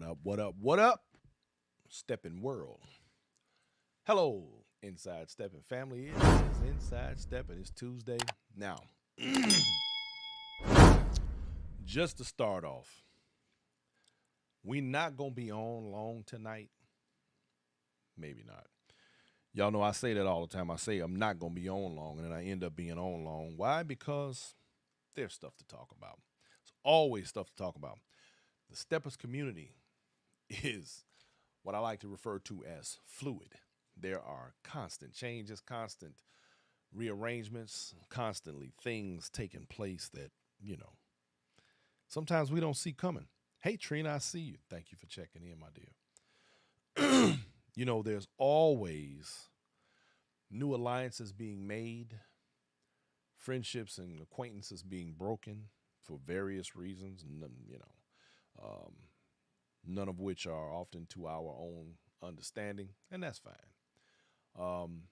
up? What up? What up? Stepping world. Hello, Inside Stepping family. It is Inside Stepping. It's Tuesday. Now, just to start off, we not gonna be on long tonight. Maybe not. Y'all know I say that all the time. I say I'm not gonna be on long, and then I end up being on long. Why? Because there's stuff to talk about. It's always stuff to talk about. The Steppers community is what I like to refer to as fluid. There are constant changes, constant rearrangements, constantly things taking place that, you know, sometimes we don't see coming. Hey, Trina, I see you. Thank you for checking in, my dear. There's always new alliances being made, friendships and acquaintances being broken for various reasons, um, none of which are often to our own understanding, and that's fine. Um,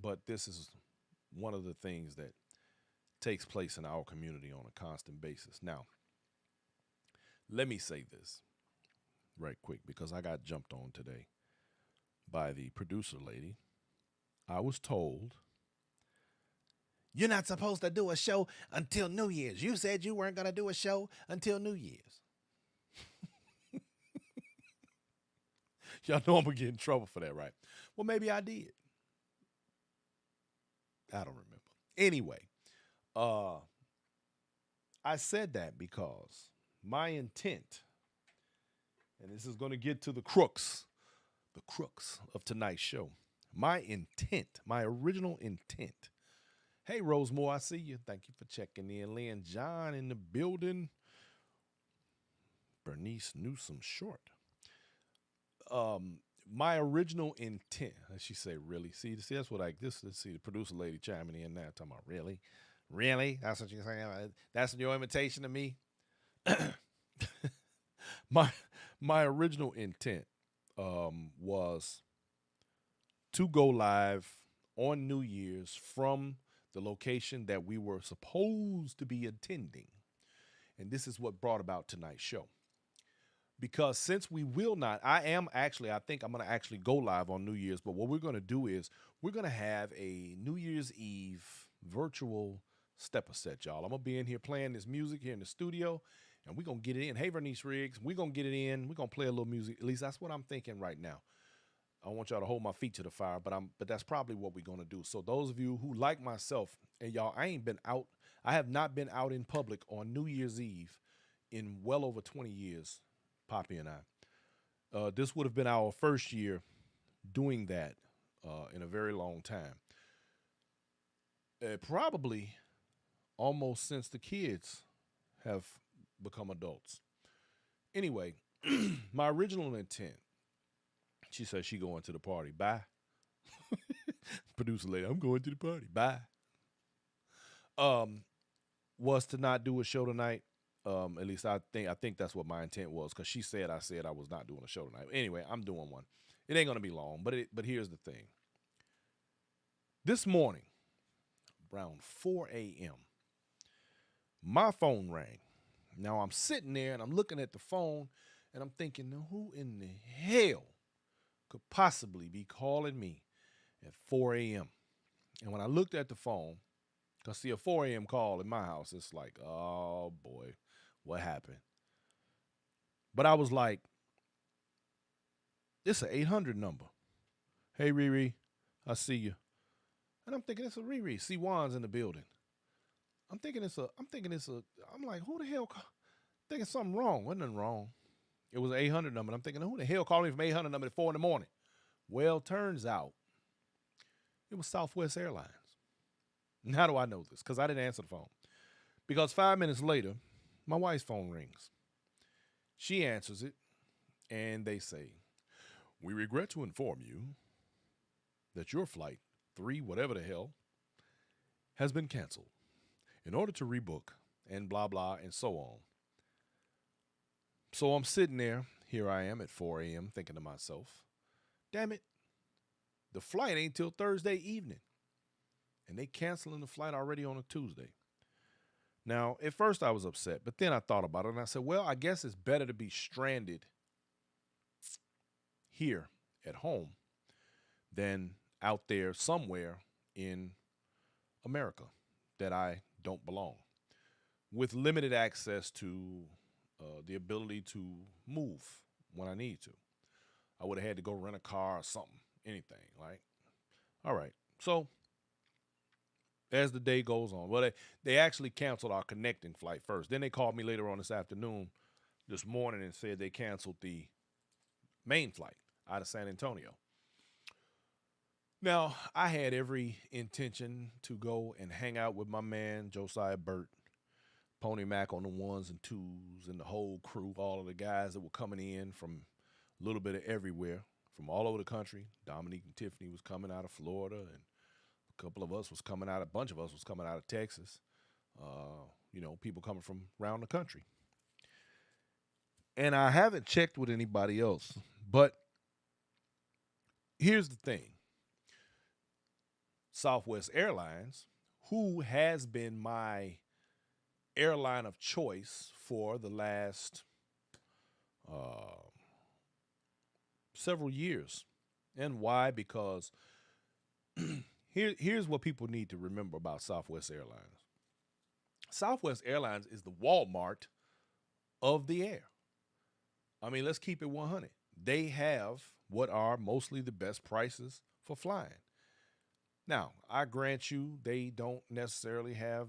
but this is one of the things that takes place in our community on a constant basis. Now, let me say this right quick because I got jumped on today by the producer lady. I was told, you're not supposed to do a show until New Year's. You said you weren't going to do a show until New Year's. Y'all know I'm going to get in trouble for that, right? Well, maybe I did. I don't remember. Anyway, uh, I said that because my intent, and this is going to get to the crux of tonight's show. My intent, my original intent. Hey, Rosemore, I see you. Thank you for checking in. Lynn John in the building. Bernice Newsom Short. My original intent, as she say, really. See, that's what let's see the producer lady chiming in now, talking about really? Really? That's what you're saying? That's your invitation to me? my my original intent was to go live on New Year's from the location that we were supposed to be attending. And this is what brought about tonight's show. Because since we will not, I think I'm going to actually go live on New Year's. But what we're going to do is we're going to have a New Year's Eve virtual stepper set, y'all. I'm going to be in here playing this music here in the studio, and we're going to get it in. Hey, Vernice Riggs, we're going to get it in. We're going to play a little music. At least that's what I'm thinking right now. I want y'all to hold my feet to the fire, but that's probably what we're going to do. So those of you who like myself, and y'all, I have not been out in public on New Year's Eve in well over 20 years. Poppy and I. This would have been our first year doing that in a very long time. Probably almost since the kids have become adults. Anyway, my original intent, she said she going to the party. Bye. Producer lady, I'm going to the party. Bye. Was to not do a show tonight. At least I think that's what my intent was, because she said I was not doing a show tonight. Anyway, I'm doing one. It ain't gonna be long, but here's the thing. This morning, around 4 a.m., my phone rang. Now I'm sitting there and I'm looking at the phone and I'm thinking, now who in the hell could possibly be calling me at 4 a.m.? And when I looked at the phone, because see, a 4 a.m. call in my house, it's like, oh boy, what happened? But I was like, it's an 800 number. Hey, Riri, I see you. And I'm thinking it's a Riri. See, Juan's in the building. I'm like, who the hell? Thinking something wrong. Wasn't nothing wrong. It was an 800 number. And I'm thinking, who the hell called me from 800 number at 4 in the morning? Well, turns out it was Southwest Airlines. And how do I know this? Because I didn't answer the phone. Because 5 minutes later, my wife's phone rings. She answers it, and they say, we regret to inform you that your flight 3, whatever the hell, has been canceled in order to rebook and blah, blah, and so on. So I'm sitting there. Here I am at 4 a.m. thinking to myself, damn it, the flight ain't till Thursday evening. And they canceling the flight already on a Tuesday. Now, at first I was upset, but then I thought about it and I said, well, I guess it's better to be stranded here at home than out there somewhere in America that I don't belong, with limited access to the ability to move when I need to. I would have had to go rent a car or something, anything, right? All right. So as the day goes on, well, they actually canceled our connecting flight first. Then they called me later on this morning, and said they canceled the main flight out of San Antonio. Now, I had every intention to go and hang out with my man, Josiah Burt, Pony Mac on the ones and twos, and the whole crew, all of the guys that were coming in from a little bit of everywhere, from all over the country. Dominique and Tiffany was coming out of Florida, and a bunch of us was coming out of Texas. People coming from around the country. And I haven't checked with anybody else, but here's the thing. Southwest Airlines, who has been my airline of choice for the last several years. And why? Because here's what people need to remember about Southwest Airlines. Southwest Airlines is the Walmart of the air. I mean, let's keep it 100. They have what are mostly the best prices for flying. Now, I grant you, they don't necessarily have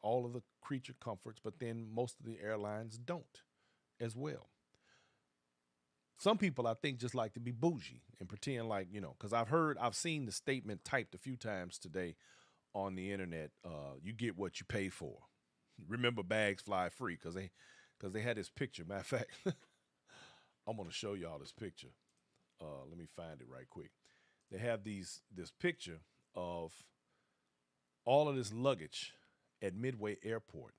all of the creature comforts, but then most of the airlines don't as well. Some people, I think, just like to be bougie and pretend like, because I've seen the statement typed a few times today on the internet. You get what you pay for. Remember, bags fly free, because they had this picture. Matter of fact, I'm going to show y'all this picture. Let me find it right quick. They have this picture of all of this luggage at Midway Airport.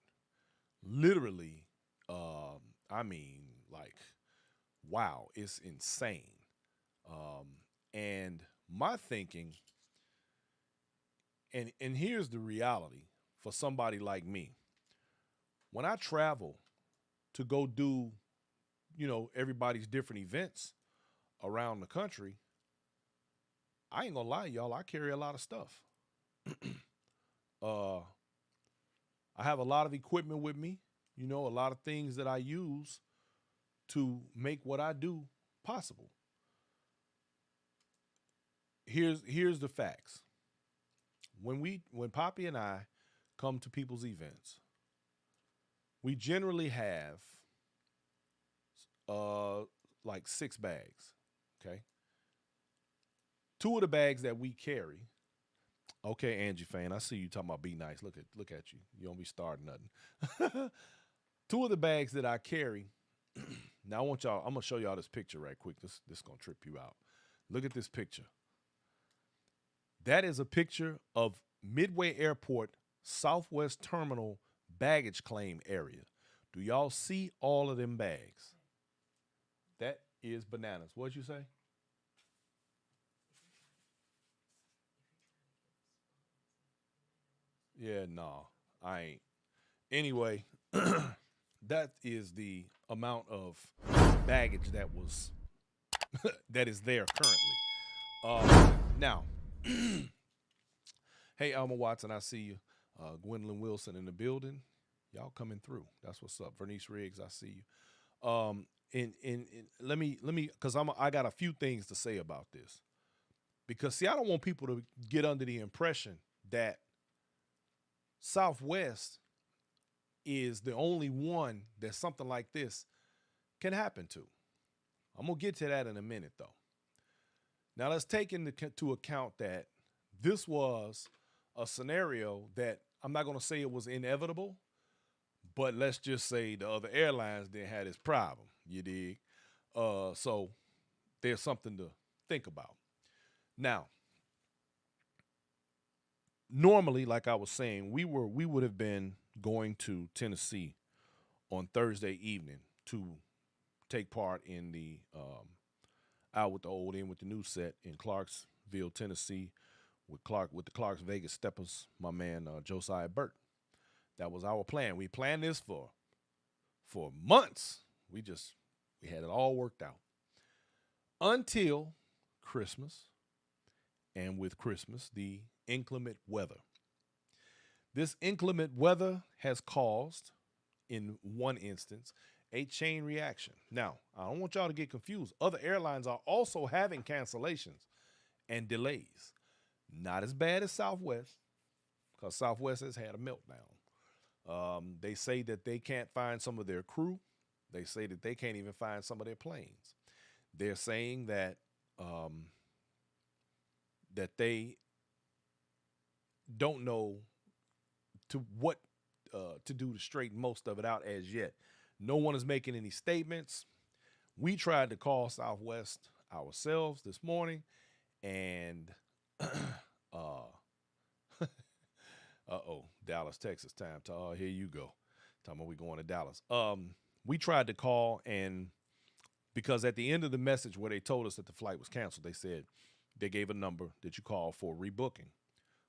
Literally, like, wow, it's insane. And my thinking, and here's the reality for somebody like me. When I travel to go do, everybody's different events around the country, I ain't gonna lie, y'all, I carry a lot of stuff. I have a lot of equipment with me, a lot of things that I use to make what I do possible. Here's the facts. When Poppy and I come to people's events, we generally have like 6 bags. Okay. 2 of the bags that we carry. Okay, Angie Fan, I see you talking about be nice. Look at you. You don't be starting nothing. 2 of the bags that I carry. Now I'm gonna show y'all this picture right quick. This is gonna trip you out. Look at this picture. That is a picture of Midway Airport Southwest Terminal baggage claim area. Do y'all see all of them bags? That is bananas. What'd you say? Yeah, no, I ain't. Anyway, that is the amount of baggage that is there currently. Now, hey, Alma Watson, I see you. Gwendolyn Wilson in the building. Y'all coming through. That's what's up. Vernice Riggs, I see you. And let me, because I got a few things to say about this. Because see, I don't want people to get under the impression that Southwest is the only one that something like this can happen to. I'm going to get to that in a minute, though. Now, let's take into account that this was a scenario that I'm not going to say it was inevitable, but let's just say the other airlines didn't have this problem. You dig? So there's something to think about. Now, normally, like I was saying, we would have been going to Tennessee on Thursday evening to take part in the Out with the Old In with the New set in Clarksville, Tennessee, with the Clarks Vegas Steppers, my man Josiah Burt. That was our plan. We planned this for months. We had it all worked out. until Christmas, and with Christmas, the inclement weather. This inclement weather has caused, in one instance, a chain reaction. Now, I don't want y'all to get confused. Other airlines are also having cancellations and delays. Not as bad as Southwest, because Southwest has had a meltdown. They say that they can't find some of their crew. They say that they can't even find some of their planes. They're saying that they don't know to what to do to straighten most of it out as yet. No one is making any statements. We tried to call Southwest ourselves this morning, and Dallas, Texas time. Here you go. Talking about we going to Dallas. We tried to call, and because at the end of the message where they told us that the flight was canceled, they said they gave a number that you call for rebooking.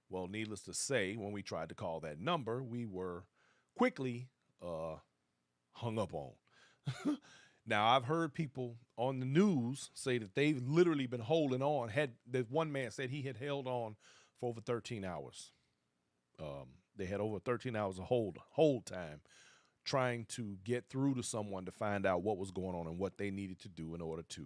Well, needless to say, when we tried to call that number, we were quickly hung up on. Now, I've heard people on the news say that they've literally been holding on. That one man said he had held on for over 13 hours. They had over 13 hours of hold time trying to get through to someone to find out what was going on and what they needed to do in order to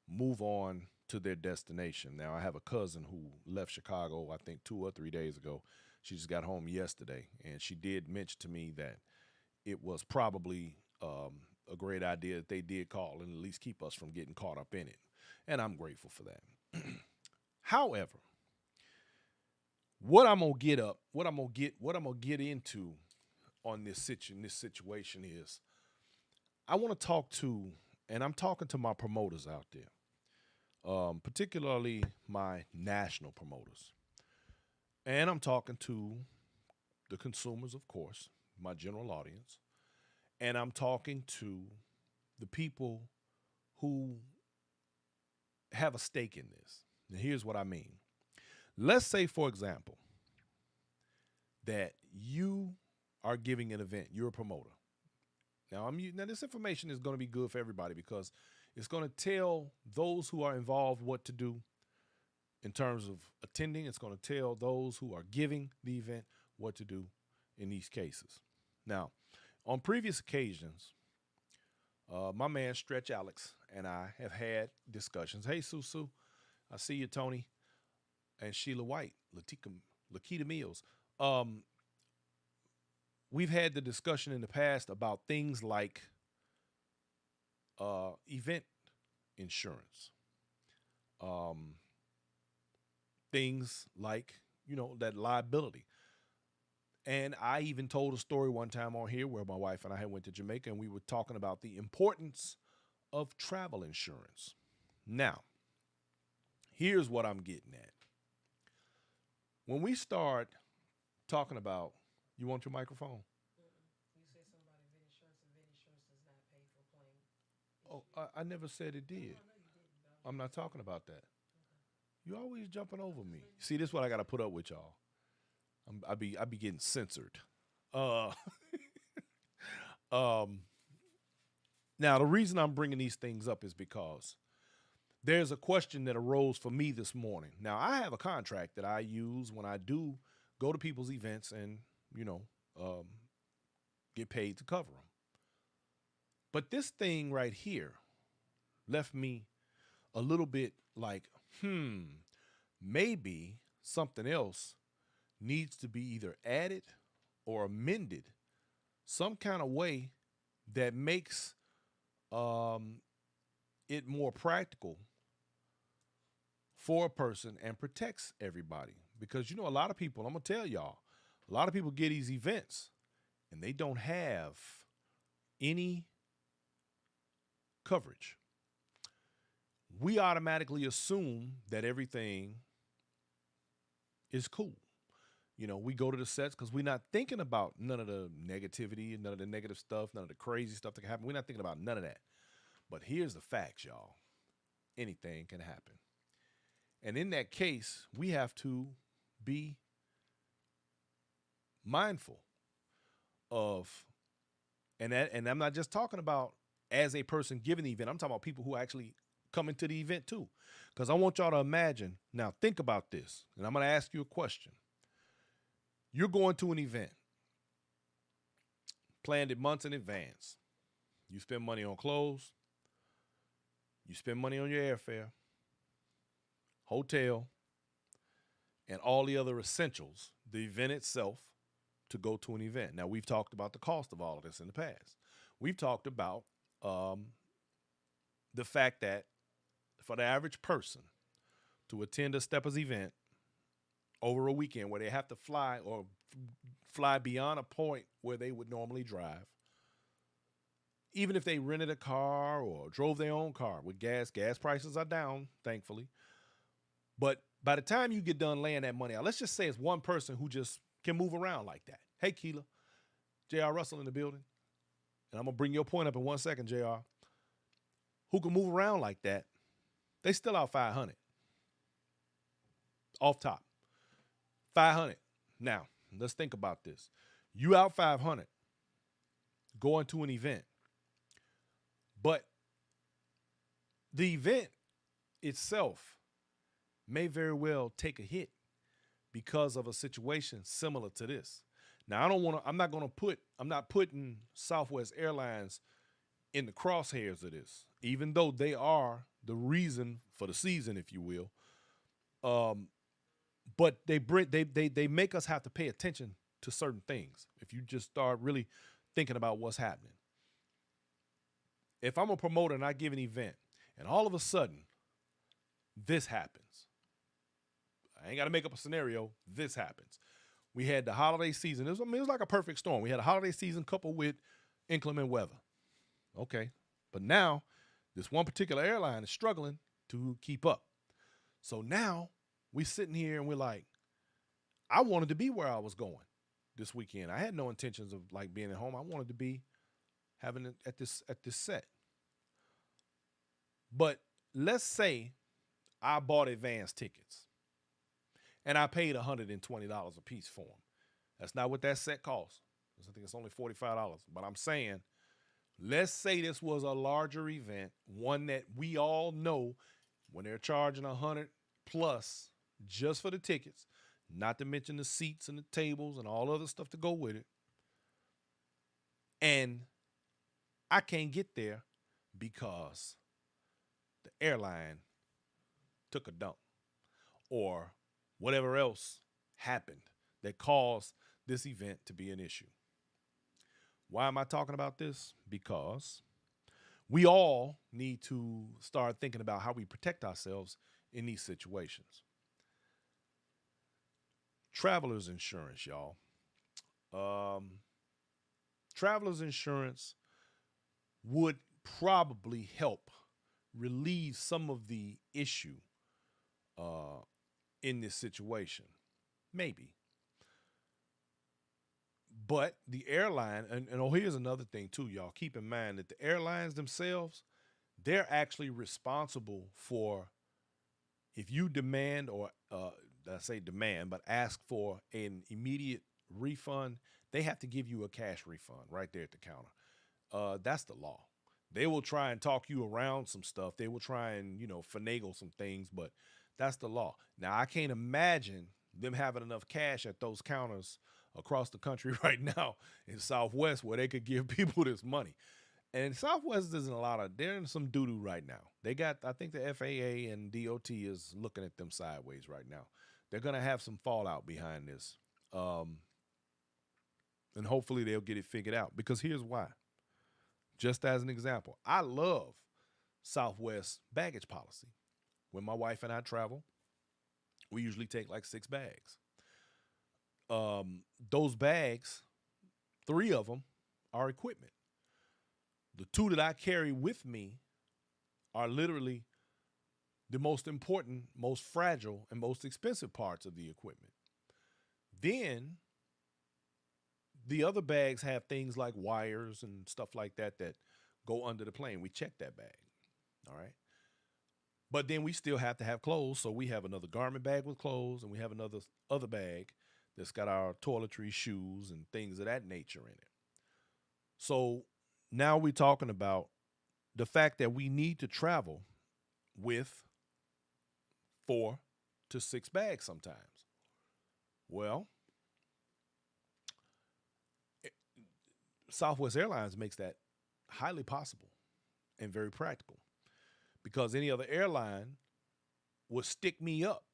move on to their destination. Now, I have a cousin who left Chicago, I think 2 or 3 days ago. She just got home yesterday, and she did mention to me that it was probably a great idea that they did call and at least keep us from getting caught up in it. And I'm grateful for that. However, what I'm gonna get into on this situation is I want to talk to, and I'm talking to my promoters out there, particularly my national promoters, and I'm talking to the consumers, of course, my general audience, and I'm talking to the people who have a stake in this. Now, here's what I mean. Let's say, for example, that you are giving an event. You're a promoter. Now, this information is going to be good for everybody because it's going to tell those who are involved what to do in terms of attending. It's going to tell those who are giving the event what to do in these cases. Now, on previous occasions, my man Stretch Alex and I have had discussions. Hey, Susu, I see you, Tony, and Sheila White, Lakita Mills. We've had the discussion in the past about things like event insurance, things like, that liability. And I even told a story one time on here where my wife and I had went to Jamaica and we were talking about the importance of travel insurance. Now, here's what I'm getting at. When we start talking about, you want your microphone? You said something about event insurance. Event insurance does not pay for plane. Oh, I never said it did. No, you didn't. I'm not talking about that. You always jumping over me. See, this is what I got to put up with y'all. I be getting censored. Uh, now the reason I'm bringing these things up is because there's a question that arose for me this morning. Now I have a contract that I use when I do go to people's events and get paid to cover them. But this thing right here left me a little bit like, maybe something else needs to be either added or amended some kind of way that makes it more practical for a person and protects everybody. Because, a lot of people, I'm going to tell y'all, a lot of people get these events and they don't have any coverage. We automatically assume that everything is cool. We go to the sets because we're not thinking about none of the negativity and none of the negative stuff, none of the crazy stuff that can happen. We're not thinking about none of that. But here's the facts, y'all. Anything can happen. And in that case, we have to be mindful of, and I'm not just talking about as a person giving the event. I'm talking about people who actually coming to the event too. Because I want y'all to imagine. Now, think about this, and I'm going to ask you a question. You're going to an event, planned it months in advance. You spend money on clothes, you spend money on your airfare, hotel, and all the other essentials, the event itself, to go to an event. Now, we've talked about the cost of all of this in the past. We've talked about the fact that for the average person to attend a Steppers event over a weekend where they have to fly or fly beyond a point where they would normally drive, even if they rented a car or drove their own car with gas prices are down, thankfully. But by the time you get done laying that money out, let's just say it's one person who just can move around like that. Hey, Keela, J.R. Russell in the building. And I'm going to bring your point up in 1 second, J.R. Who can move around like that, they still out 500. Off top. 500. Now, let's think about this. You out 500 going to an event. But the event itself may very well take a hit because of a situation similar to this. Now, I'm not putting Southwest Airlines in the crosshairs of this, even though they are the reason for the season, if you will. But they make us have to pay attention to certain things. If you just start really thinking about what's happening. If I'm a promoter and I give an event and all of a sudden this happens, I ain't got to make up a scenario. This happens. We had the holiday season. It was like a perfect storm. We had a holiday season coupled with inclement weather. Okay. But now this one particular airline is struggling to keep up. So now we sitting here and we're like, I wanted to be where I was going this weekend. I had no intentions of like being at home. I wanted to be having it at this set. But let's say I bought advance tickets and I paid $120 a piece for them. That's not what that set costs. I think it's only $45. But I'm saying, let's say this was a larger event, one that we all know when they're charging 100 plus just for the tickets, not to mention the seats and the tables and all other stuff to go with it. And I can't get there because the airline took a dump or whatever else happened that caused this event to be an issue. Why am I talking about this? Because we all need to start thinking about how we protect ourselves in these situations. Traveler's insurance, y'all. Traveler's insurance would probably help relieve some of the issue in this situation. Maybe. But the airline, and here's another thing too, y'all. Keep in mind that the airlines themselves, they're actually responsible for if you demand or I say demand, but ask for an immediate refund, they have to give you a cash refund right there at the counter. That's the law. They will try and talk you around some stuff. They will try and, finagle some things, but that's the law. Now, I can't imagine them having enough cash at those counters across the country right now in Southwest where they could give people this money. And Southwest isn't they're in some doo-doo right now. They got, I think the FAA and DOT is looking at them sideways right now. They're going to have some fallout behind this. And hopefully they'll get it figured out because here's why. Just as an example, I love Southwest baggage policy. When my wife and I travel, we usually take like 6 bags. Those bags, 3 of them are equipment. The 2 that I carry with me are literally the most important, most fragile, and most expensive parts of the equipment. Then the other bags have things like wires and stuff like that that go under the plane. We check that bag. All right. But then we still have to have clothes. So we have another garment bag with clothes, and we have another other bag that's got our toiletries, shoes, and things of that nature in it. So now we're talking about the fact that we need to travel with 4 to 6 bags sometimes. Well, Southwest Airlines makes that highly possible and very practical because any other airline would stick me up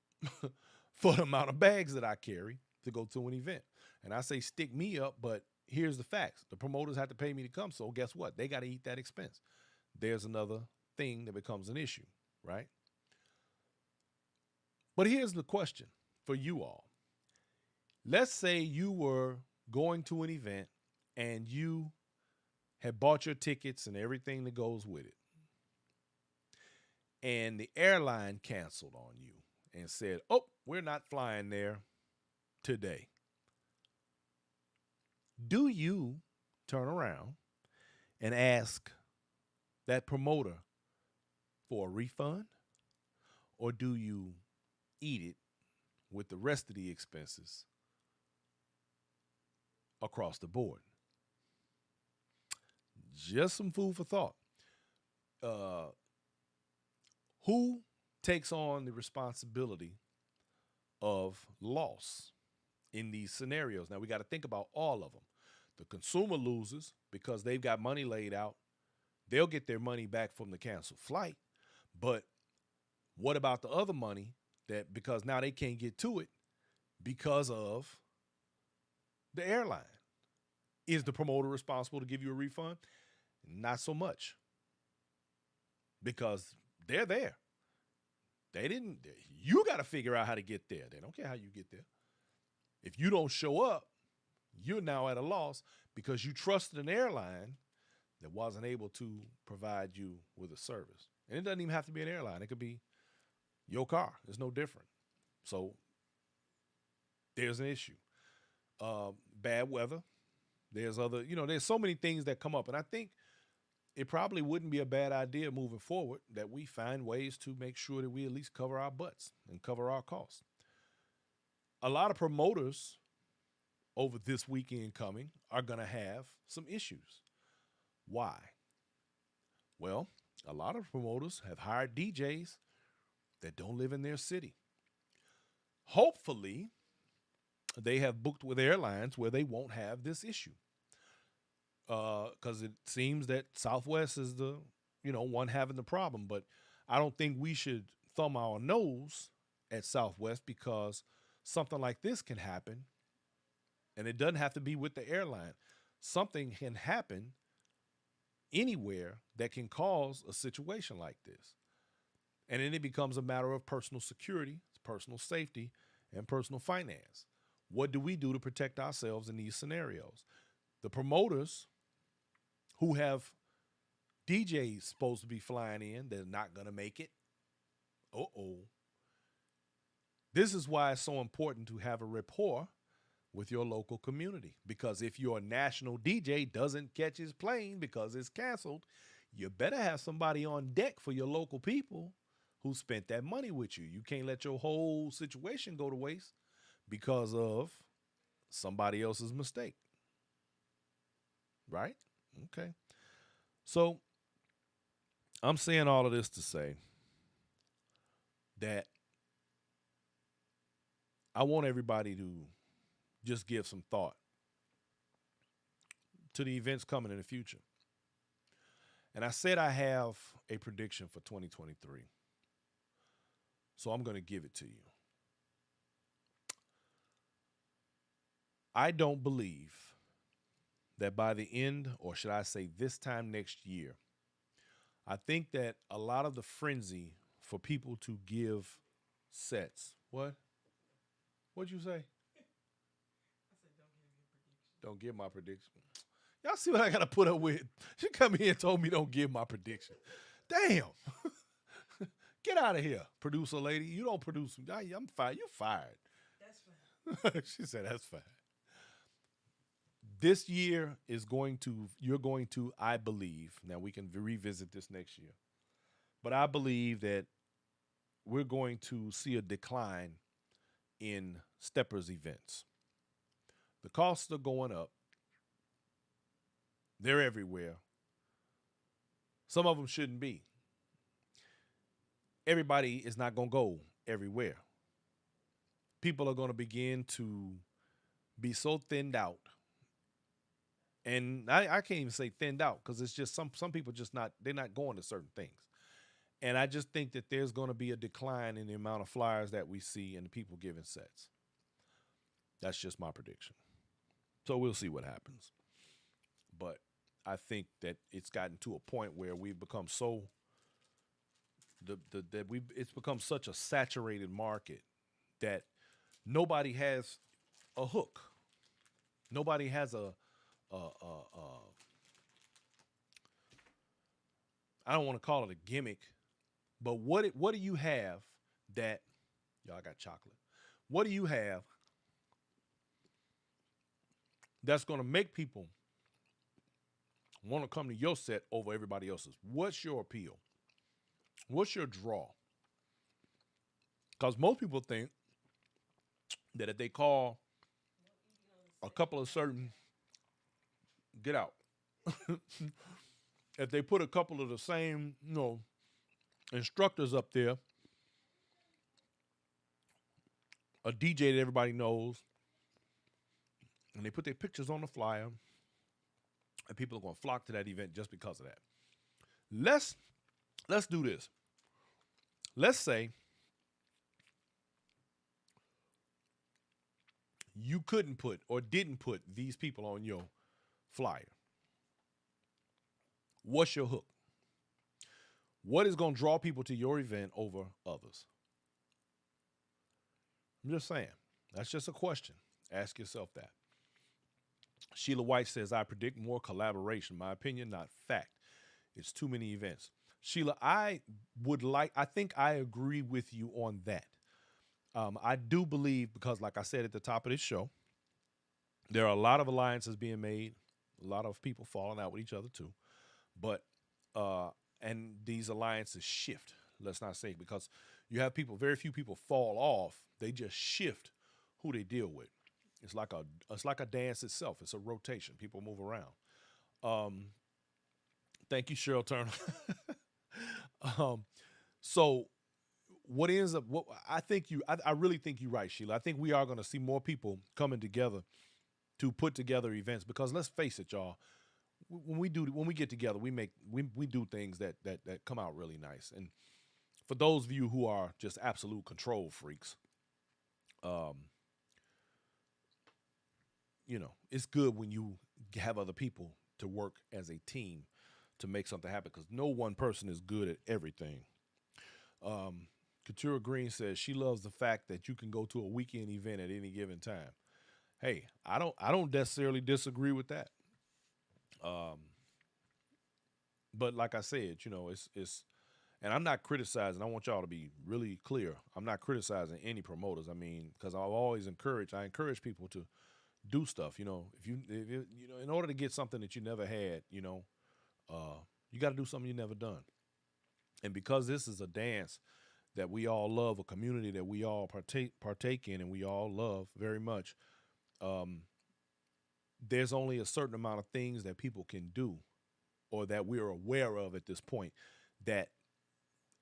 for the amount of bags that I carry to go to an event. And I say stick me up, but here's the facts. The promoters have to pay me to come, so guess what? They got to eat that expense. There's another thing that becomes an issue, right? But here's the question for you all. Let's say you were going to an event and you had bought your tickets and everything that goes with it. And the airline canceled on you and said, oh, we're not flying there today. Do you turn around and ask that promoter for a refund? Or do you eat it with the rest of the expenses across the board? Just some food for thought. Who takes on the responsibility of loss in these scenarios? Now, we got to think about all of them. The consumer loses because they've got money laid out. They'll get their money back from the canceled flight. But what about the other money that because now they can't get to it because of the airline? Is the promoter responsible to give you a refund? Not so much. Because they're there. You got to figure out how to get there. They don't care how you get there. If you don't show up, you're now at a loss because you trusted an airline that wasn't able to provide you with a service. And it doesn't even have to be an airline. It could be your car. It's no different. So there's an issue. Bad weather. There's so many things that come up. And I think it probably wouldn't be a bad idea moving forward that we find ways to make sure that we at least cover our butts and cover our costs. A lot of promoters over this weekend coming are going to have some issues. Why? Well, a lot of promoters have hired DJs that don't live in their city. Hopefully, they have booked with airlines where they won't have this issue. Because it seems that Southwest is the one having the problem. But I don't think we should thumb our nose at Southwest because something like this can happen. And it doesn't have to be with the airline. Something can happen anywhere that can cause a situation like this. And then it becomes a matter of personal security, personal safety, and personal finance. What do we do to protect ourselves in these scenarios? The promoters who have DJs supposed to be flying in, they're not going to make it. This is why it's so important to have a rapport with your local community. Because if your national DJ doesn't catch his plane because it's canceled, you better have somebody on deck for your local people who spent that money with you. You can't let your whole situation go to waste because of somebody else's mistake. Right? Okay. So I'm saying all of this to say that I want everybody to just give some thought to the events coming in the future. And I said I have a prediction for 2023. So I'm going to give it to you. I don't believe that by the end, or should I say this time next year, I think that a lot of the frenzy for people to give sets. What? What'd you say? I said, don't give your prediction. Don't give my prediction. Y'all see what I got to put up with? She come here and told me don't give my prediction. Damn. Get out of here, producer lady. You don't produce. I'm fired. You're fired. That's fine. She said, that's fine. This year you're going to, I believe, now we can revisit this next year, but I believe that we're going to see a decline in steppers events. The costs are going up. They're everywhere. Some of them shouldn't be. everybody is not going to go everywhere. People are going to begin to be so thinned out. And I can't even say thinned out because it's just some people just not they're not going to certain things. And I just think that there's going to be a decline in the amount of flyers that we see and the people giving sets. That's just my prediction. So we'll see what happens. But I think that it's gotten to a point where we've become so that we it's become such a saturated market that nobody has a hook. Nobody has a I don't want to call it a gimmick, but what do you have that y'all got chocolate? What do you have that's going to make people want to come to your set over everybody else's? What's your appeal? What's your draw? Because most people think that if they call a couple of certain get out, if they put a couple of the same, instructors up there, a DJ that everybody knows, and they put their pictures on the flyer, and people are going to flock to that event just because of that. Let's do this. Let's say you couldn't put or didn't put these people on your flyer. What's your hook? What is going to draw people to your event over others? I'm just saying. That's just a question. Ask yourself that. Sheila White says, I predict more collaboration. My opinion, not fact. It's too many events. Sheila, I think I agree with you on that. I do believe, because like I said at the top of this show, there are a lot of alliances being made, a lot of people falling out with each other too. But, and these alliances shift, let's not say, because you have people, very few people fall off. They just shift who they deal with. It's like a dance itself. It's a rotation. People move around. Thank you, Cheryl Turner. So what ends up, what I really think you're right, Sheila. I think we are going to see more people coming together to put together events, because let's face it, y'all. When we get together, we do things that come out really nice. And for those of you who are just absolute control freaks, it's good when you have other people to work as a team to make something happen, because no one person is good at everything. Katura Green says she loves the fact that you can go to a weekend event at any given time. Hey, I don't necessarily disagree with that. But like I said, it's and I'm not criticizing. I want y'all to be really clear. I'm not criticizing any promoters. I mean, because I encourage people to do stuff. If in order to get something that you never had, you got to do something you never done. And because this is a dance that we all love, a community that we all partake in, and we all love very much, there's only a certain amount of things that people can do, or that we're aware of at this point, that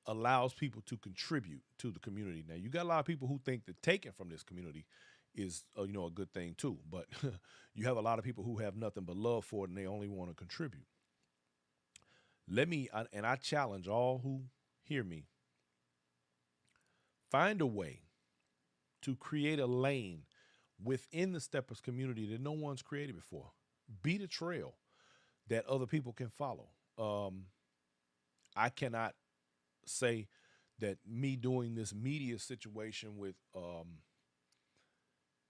allows people to contribute to the community. Now, you got a lot of people who think that taking from this community is a good thing too, but you have a lot of people who have nothing but love for it, and they only want to contribute. I challenge all who hear me, find a way to create a lane within the Steppers community that no one's created before. Be the trail that other people can follow. I cannot say that me doing this media situation with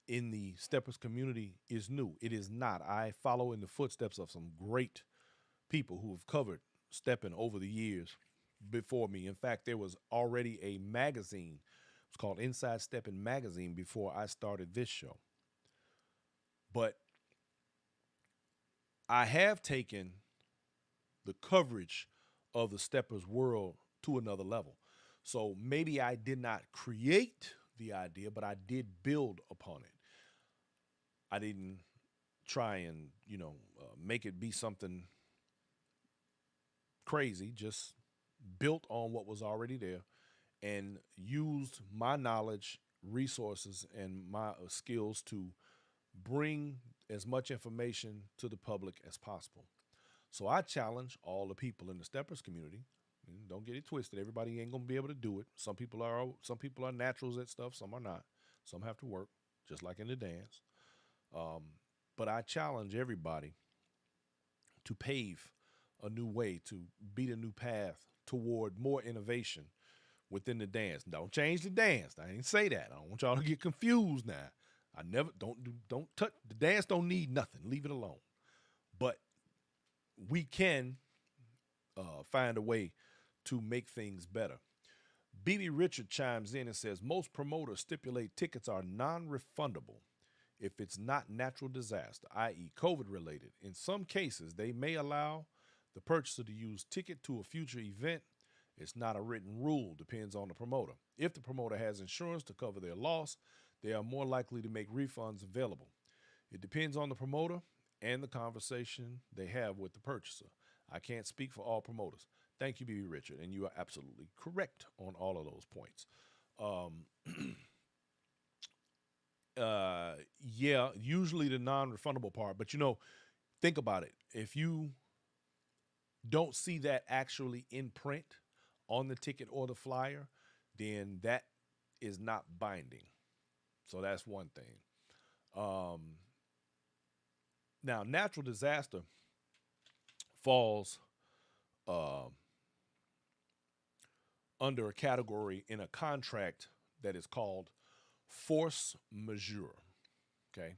in the Steppers community is new. It is not. I follow in the footsteps of some great people who have covered stepping over the years before me. In fact, there was already a magazine. It's called Inside Stepping Magazine before I started this show. But I have taken the coverage of the Steppers world to another level. So maybe I did not create the idea, but I did build upon it. I didn't try and, make it be something crazy, just built on what was already there and used my knowledge, resources, and my skills to bring as much information to the public as possible. So I challenge all the people in the steppers community. Don't get it twisted. Everybody ain't gonna be able to do it. Some people are naturals at stuff. Some are not. Some have to work, just like in the dance. Um, but I challenge everybody to pave a new way, to beat a new path toward more innovation within the dance. Don't change the dance. I ain't say that. I don't want y'all to get confused now. I never don't touch the dance. Don't need nothing. Leave it alone. But we can find a way to make things better. BB Richard chimes in and says most promoters stipulate tickets are non-refundable if it's not natural disaster, i.e., COVID related. In some cases, they may allow the purchaser to use ticket to a future event. It's not a written rule, depends on the promoter. If the promoter has insurance to cover their loss, they are more likely to make refunds available. It depends on the promoter and the conversation they have with the purchaser. I can't speak for all promoters. Thank you, BB Richard, and you are absolutely correct on all of those points. Um, yeah, usually the non-refundable part, but think about it. If you don't see that actually in print on the ticket or the flyer, then that is not binding. So that's one thing. Um, Now, natural disaster falls uh, under a category in a contract that is called force majeure. Okay.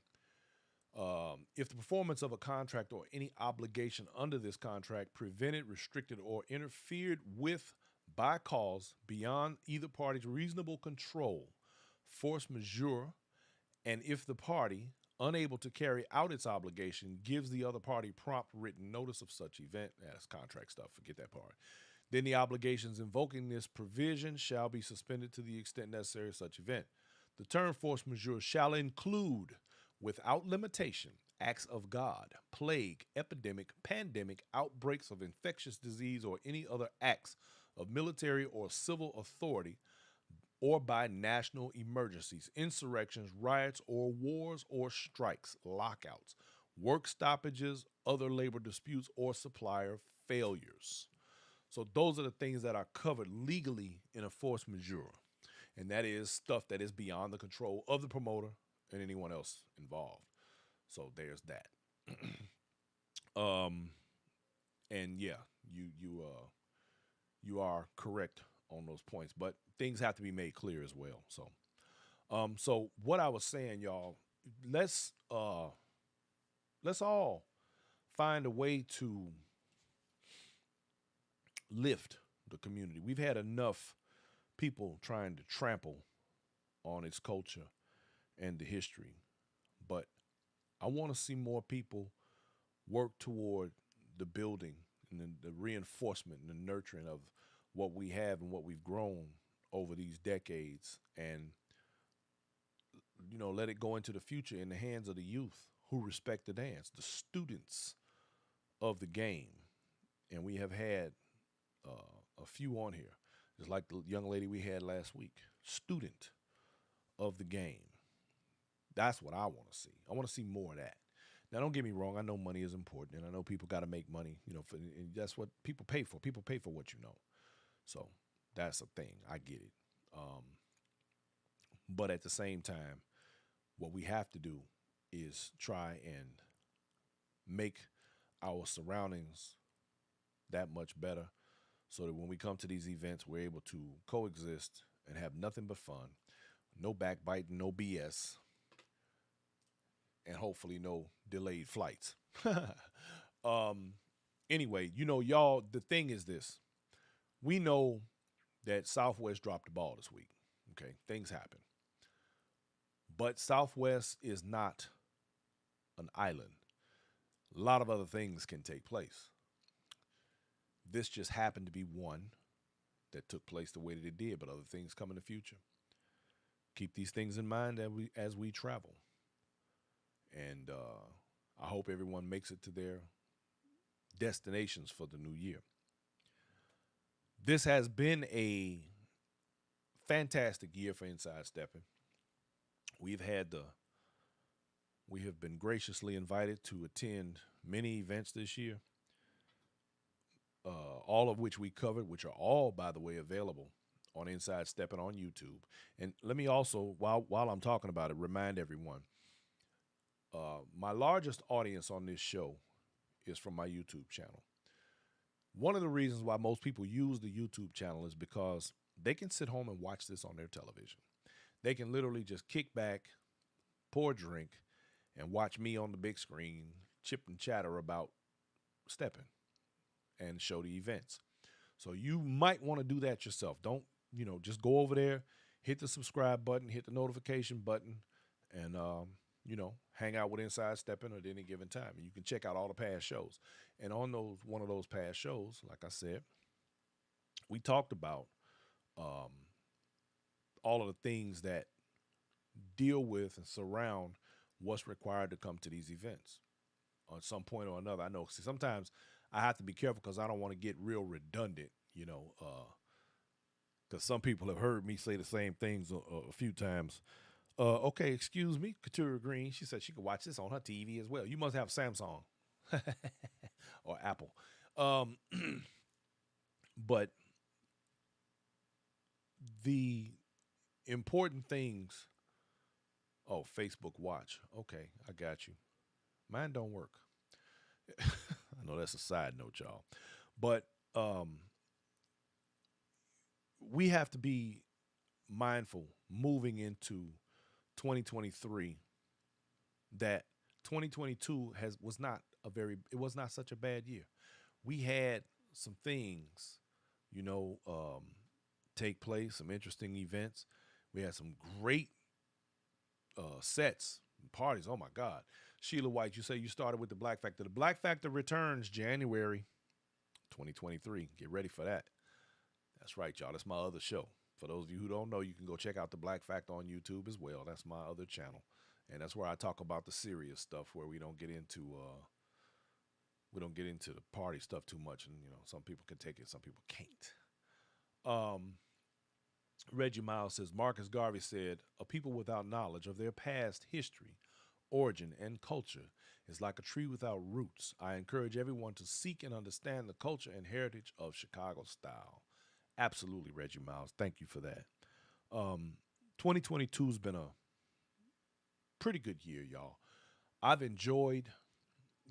If the performance of a contract or any obligation under this contract prevented, restricted, or interfered with by cause beyond either party's reasonable control, force majeure, and if the party, unable to carry out its obligation, gives the other party prompt written notice of such event, that's contract stuff, forget that part, then the obligations invoking this provision shall be suspended to the extent necessary of such event. The term force majeure shall include, without limitation, acts of God, plague, epidemic, pandemic, outbreaks of infectious disease, or any other acts of military or civil authority, or by national emergencies, insurrections, riots, or wars or strikes, lockouts, work stoppages, other labor disputes, or supplier failures. So those are the things that are covered legally in a force majeure. And that is stuff that is beyond the control of the promoter and anyone else involved. So there's that. Um, and yeah, you are correct on those points, but things have to be made clear as well. So what I was saying, y'all, let's let's all find a way to lift the community. We've had enough people trying to trample on its culture and the history, but I want to see more people work toward the building and the reinforcement and the nurturing of what we have and what we've grown over these decades, and let it go into the future in the hands of the youth who respect the dance, the students of the game. And we have had a few on here, just like the young lady we had last week, student of the game. That's what I want to see. I want to see more of that. Now, don't get me wrong. I know money is important, and I know people got to make money. And that's what people pay for. People pay for what you know. So that's a thing. I get it. But at the same time, what we have to do is try and make our surroundings that much better so that when we come to these events, we're able to coexist and have nothing but fun, no backbiting, no BS, and hopefully no delayed flights. um, anyway, y'all, the thing is this. We know that Southwest dropped the ball this week. Okay, things happen. But Southwest is not an island. A lot of other things can take place. This just happened to be one that took place the way that it did, but other things come in the future. Keep these things in mind as we travel. And I hope everyone makes it to their destinations for the new year. This has been a fantastic year for Inside Stepping. We've had the we have been graciously invited to attend many events this year, all of which we covered, which are all, by the way, available on Inside Stepping on YouTube. And let me also, while I'm talking about it, remind everyone my largest audience on this show is from my YouTube channel. One of the reasons why most people use the YouTube channel is because they can sit home and watch this on their television. They can literally just kick back, pour a drink, and watch me on the big screen chip and chatter about stepping and show the events. So you might want to do that yourself. Don't, just go over there, hit the subscribe button, hit the notification button, and, hang out with Inside Stepping at any given time. And you can check out all the past shows. And on one of those past shows, like I said, we talked about um, all of the things that deal with and surround what's required to come to these events on some point or another. I know, see, sometimes I have to be careful because I don't want to get real redundant, because some people have heard me say the same things a few times. Okay, excuse me, Katura Green. She said she could watch this on her TV as well. You must have Samsung or Apple. Um, but the important things. Oh, Facebook Watch. Okay, I got you. Mine don't work. I know that's a side note, y'all. But we have to be mindful moving into 2023 that 2022 was not it was not such a bad year. We had some things, you know, um, take place, some interesting events. We had some great sets, parties. Oh my God. Sheila White, you say you started with the Black Factor. The Black Factor returns January 2023. Get ready for that. That's right, y'all. That's my other show. For those of you who don't know, you can go check out the Black Factor on YouTube as well. That's my other channel. And that's where I talk about the serious stuff where we don't get into the party stuff too much, and some people can take it, some people can't. Um Reggie Miles says Marcus Garvey said, "A people without knowledge of their past history, origin, and culture is like a tree without roots. I encourage everyone to seek and understand the culture and heritage of Chicago style." Absolutely, Reggie Miles. Thank you for that. Um, 2022 has been a pretty good year, y'all. I've enjoyed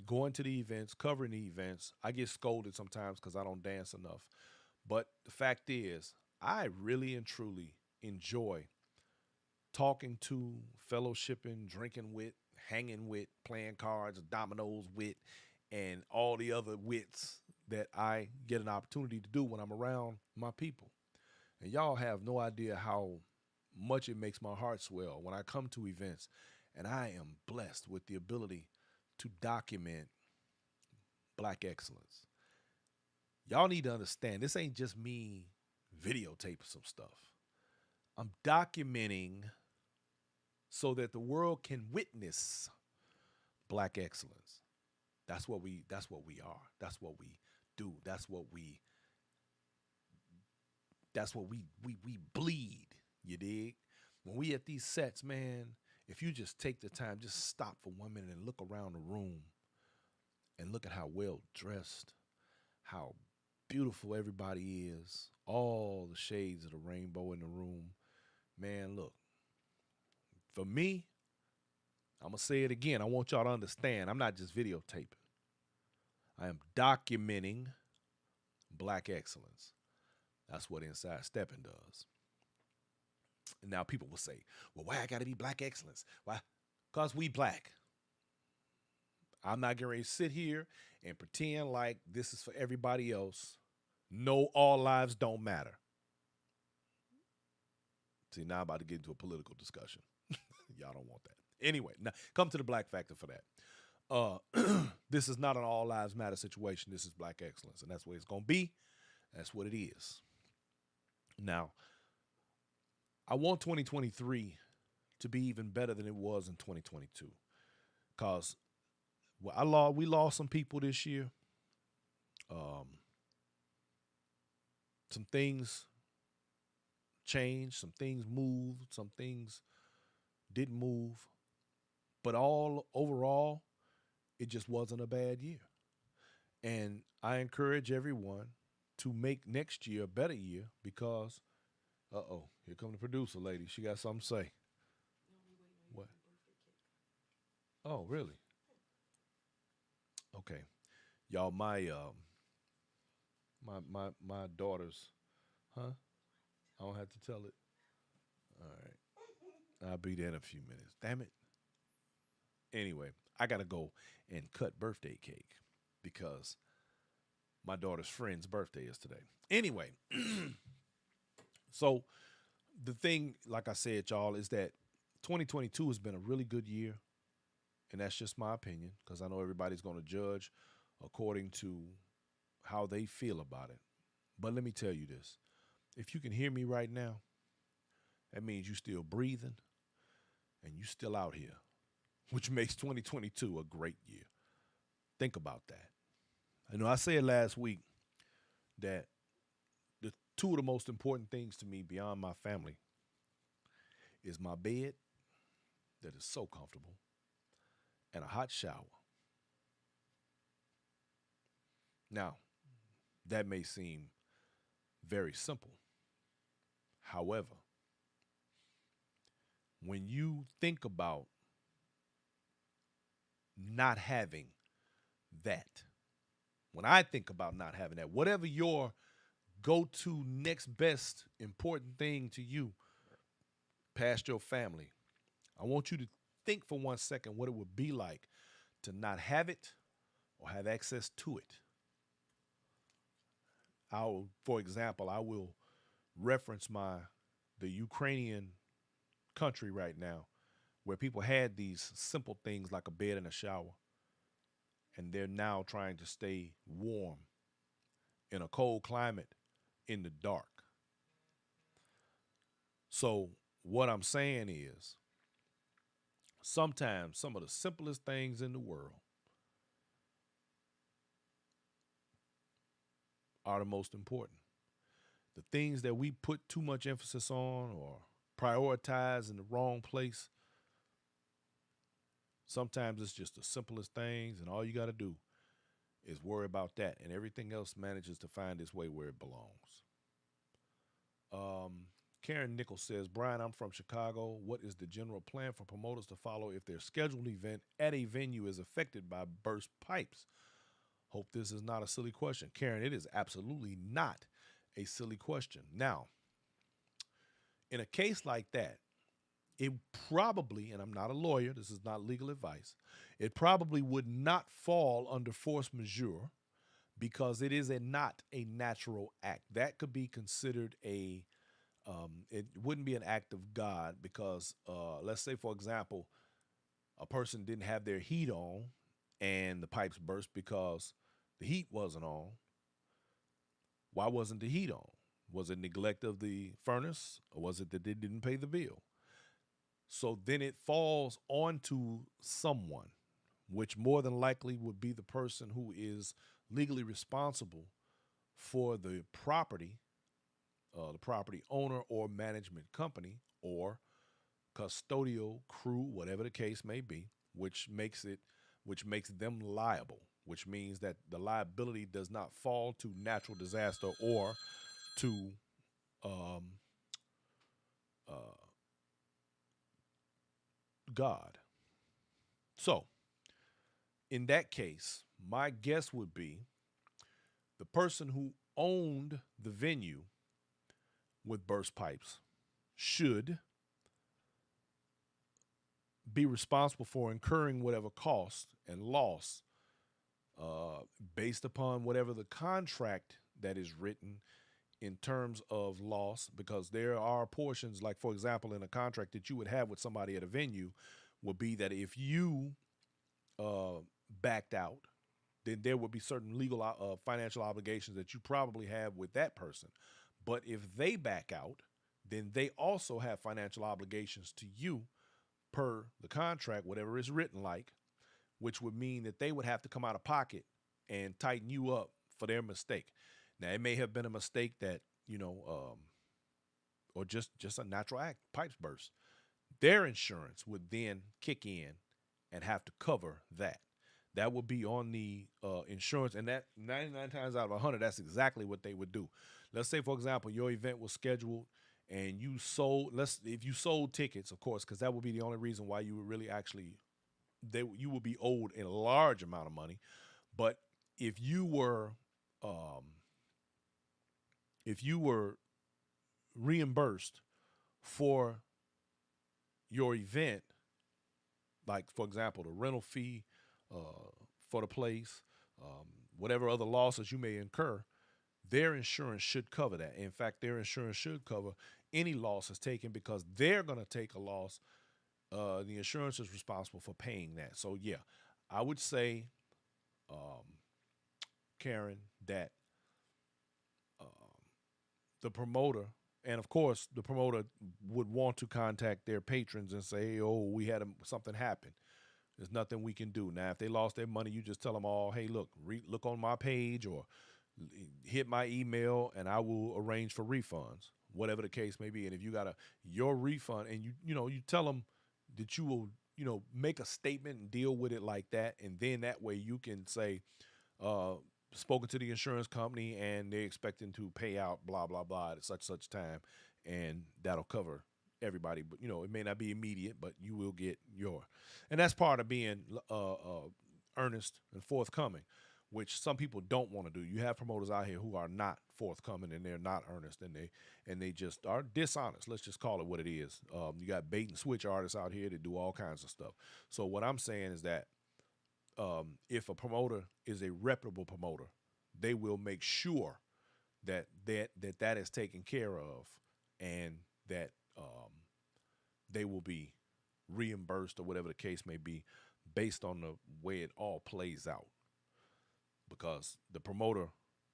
going to the events, covering the events. I get scolded sometimes because I don't dance enough. But the fact is, I really and truly enjoy talking to, fellowshipping, drinking with, hanging with, playing cards, dominoes with, and all the other wits that I get an opportunity to do when I'm around my people. And y'all have no idea how much it makes my heart swell when I come to events and I am blessed with the ability to document black excellence. Y'all need to understand this ain't just me videotaping some stuff. I'm documenting so that the world can witness black excellence. That's what we are. That's what we do. That's what we bleed. You dig? When we at these sets, man, if you just take the time, just stop for 1 minute and look around the room and look at how well dressed, how beautiful everybody is, all the shades of the rainbow in the room. Man, look, for me, I'm going to say it again. I want y'all to understand I'm not just videotaping, I am documenting black excellence. That's what Inside Stepping does. And now people will say, well, why I got to be black excellence? Why? Because we black. I'm not going to sit here and pretend like this is for everybody else. No, all lives don't matter. See, now I'm about to get into a political discussion. Y'all don't want that. Anyway, now come to the Black Factor for that. This is not an all lives matter situation. This is black excellence, and that's what it's going to be. That's what it is. Now, I want 2023 to be even better than it was in 2022, because we lost some people this year. Some things changed, some things moved, some things didn't move, but all overall, it just wasn't a bad year. And I encourage everyone to make next year a better year because, here come the producer lady. She got something to say. No, we waiting on you What? for your birthday cake. Oh, really? Okay, y'all. My daughter's, huh? I don't have to tell it. All right, I'll be there in a few minutes. Damn it. Anyway, I gotta go and cut birthday cake because my daughter's friend's birthday is today. Anyway, so the thing, like I said, y'all, is that 2022 has been a really good year, and that's just my opinion because I know everybody's going to judge according to how they feel about it. But let me tell you this: if you can hear me right now, that means you still breathing and you still out here, which makes 2022 a great year. Think about that. I know I said last week that the two of the most important things to me beyond my family is my bed that is so comfortable and a hot shower. Now, that may seem very simple. However, when you think about not having that, when I think about not having that, whatever your go to next best important thing to you past your family, I want you to think for 1 second what it would be like to not have it or have access to it. For example, I will reference the Ukrainian country right now, where people had these simple things like a bed and a shower, and they're now trying to stay warm in a cold climate in the dark. So, what I'm saying is, sometimes some of the simplest things in the world are the most important. The things that we put too much emphasis on or prioritize in the wrong place, sometimes it's just the simplest things, and all you got to do is worry about that, and everything else manages to find its way where it belongs. Um, Karen Nichols says, Brian, I'm from Chicago. What is the general plan for promoters to follow if their scheduled event at a venue is affected by burst pipes? Hope this is not a silly question. Karen, it is absolutely not a silly question. Now, in a case like that, it probably, and I'm not a lawyer, this is not legal advice, it probably would not fall under force majeure because it is not a natural act. That could be considered it wouldn't be an act of God because, let's say, for example, a person didn't have their heat on and the pipes burst because the heat wasn't on. Why wasn't the heat on? Was it neglect of the furnace or was it that they didn't pay the bill? So then it falls onto someone, which more than likely would be the person who is legally responsible for the property owner or management company or custodial crew, whatever the case may be, which makes them liable, which means that the liability does not fall to natural disaster or to um, uh, God. So, in that case, my guess would be the person who owned the venue with burst pipes should be responsible for incurring whatever cost and loss uh, based upon whatever the contract that is written in terms of loss, because there are portions, like for example, in a contract that you would have with somebody at a venue, would be that if you uh, backed out, then there would be certain legal financial obligations that you probably have with that person. But if they back out, then they also have financial obligations to you per the contract, whatever is written like, which would mean that they would have to come out of pocket and tighten you up for their mistake. Now, it may have been a mistake that, or just a natural act, pipes burst, their insurance would then kick in and have to cover that. That would be on the insurance, and that 99 times out of 100, that's exactly what they would do. Let's say, for example, your event was scheduled and you sold. Let's if you sold tickets, of course, because that would be the only reason why you would really actually you would be owed a large amount of money. But if you were um, if you were reimbursed for your event, like for example, the rental fee for the place, whatever other losses you may incur, their insurance should cover that. In fact, their insurance should cover any losses taken because they're going to take a loss. The insurance is responsible for paying that. So yeah, I would say, um, Karen, that the promoter, and of course, the promoter would want to contact their patrons and say, hey, "Oh, we had something happen. There's nothing we can do." Now, if they lost their money, you just tell them all, "Hey, look, look on my page or hit my email, and I will arrange for refunds, whatever the case may be." And if you got your refund, and you tell them that you will, make a statement and deal with it like that, and then that way you can say, uh, spoken to the insurance company and they're expecting to pay out blah blah blah at such time, and that'll cover everybody. But it may not be immediate, but you will get your, and that's part of being earnest and forthcoming, which some people don't want to do. You have promoters out here who are not forthcoming and they're not earnest, and they just are dishonest. Let's just call it what it is. You got bait and switch artists out here that do all kinds of stuff. So what I'm saying is that, if a promoter is a reputable promoter, they will make sure that is taken care of, and that they will be reimbursed or whatever the case may be, based on the way it all plays out. Because the promoter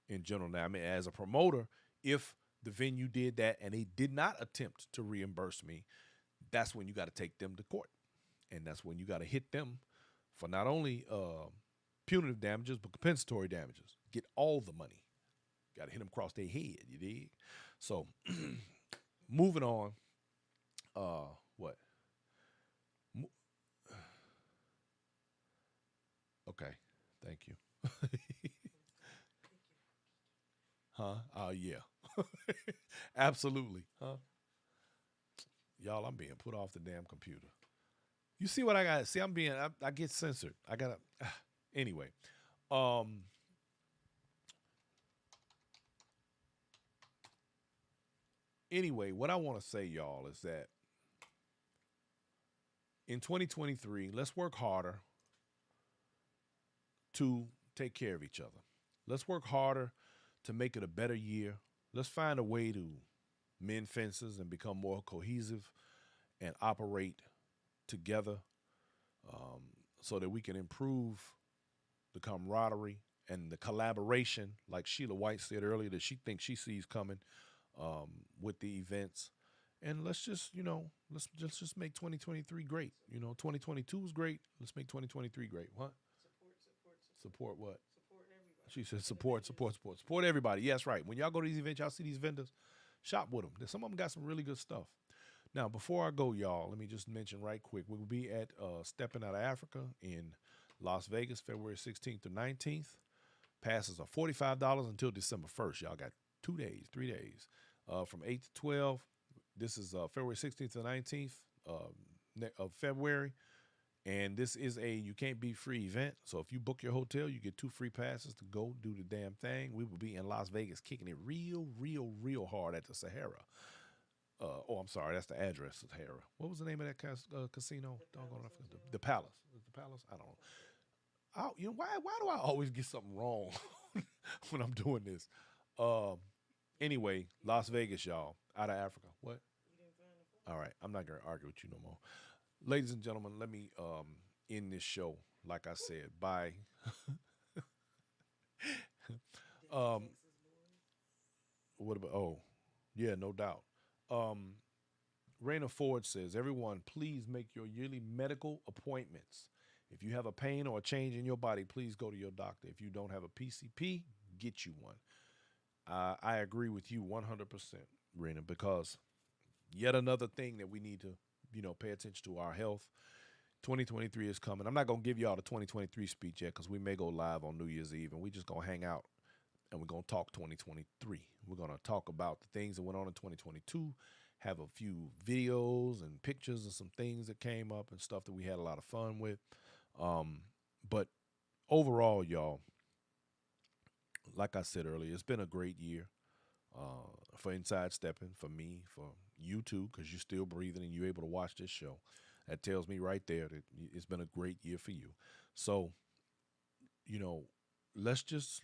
in general, now, I mean, as a promoter, if the venue did that and they did not attempt to reimburse me, that's when you got to take them to court, and that's when you got to hit them for not only punitive damages but compensatory damages. Get all the money. Got to hit them across their head. You dig? So, moving on. What? Okay. Thank you. Huh? Oh yeah. Absolutely. Huh? Y'all, I'm being put off the damn computer. You see what I got? See, I get censored. I gotta. Anyway. Um. Anyway, what I want to say, y'all, is that in 2023, let's work harder to take care of each other. Let's work harder to make it a better year. Let's find a way to mend fences and become more cohesive and operate together, um, so that we can improve the camaraderie and the collaboration, like Sheila White said earlier, that she thinks she sees coming, with the events. And let's just make 2023 great. 2022 was great. Let's make 2023 great. What? Support what? Support everybody. She said Even the support, vendors. support, support, support everybody. Yes, right. When y'all go to these events, y'all see these vendors, shop with them. Some of them got some really good stuff. Now, before I go, y'all, let me just mention right quick. We will be at Stepping Out of Africa in Las Vegas, February 16th to 19th. Passes are $45 until December 1st. Y'all got 2 days, 3 days, from 8 to 12. This is February 16th to 19th of February. And this is a you can't be free event. So if you book your hotel, you get 2 free passes to go do the damn thing. We will be in Las Vegas kicking it real, real, real hard at the Sahara. I'm sorry, that's the address of Sahara. What was the name of that casino? The Doggone, Palace I forgot Hotel. the Palace. Is it the Palace? I don't know. Why do I always get something wrong when I'm doing this? Um, anyway, Las Vegas, y'all, out of Africa. What? You didn't find the All phone. right, I'm not gonna argue with you no more, ladies and gentlemen. Let me end this show. Like I said, by Them um, Texas boys. what about? Oh, yeah, no doubt. Um, Raina Ford says, everyone, please make your yearly medical appointments. If you have a pain or a change in your body, please go to your doctor. If you don't have a PCP, get you one. I agree with you 100%, Raina, because Yet another thing that we need to, pay attention to our health. 2023 is coming. I'm not gonna give y'all the 2023 speech yet because we may go live on New Year's Eve and we just gonna hang out and we're gonna talk 2023. We're gonna talk about the things that went on in 2022, have a few videos and pictures of some things that came up and stuff that we had a lot of fun with. Um, but overall, y'all, like I said earlier, it's been a great year for Inside Stepping, for me, for you too, because you're still breathing and you're able to watch this show. That tells me right there that it's been a great year for you. So, you know, let's just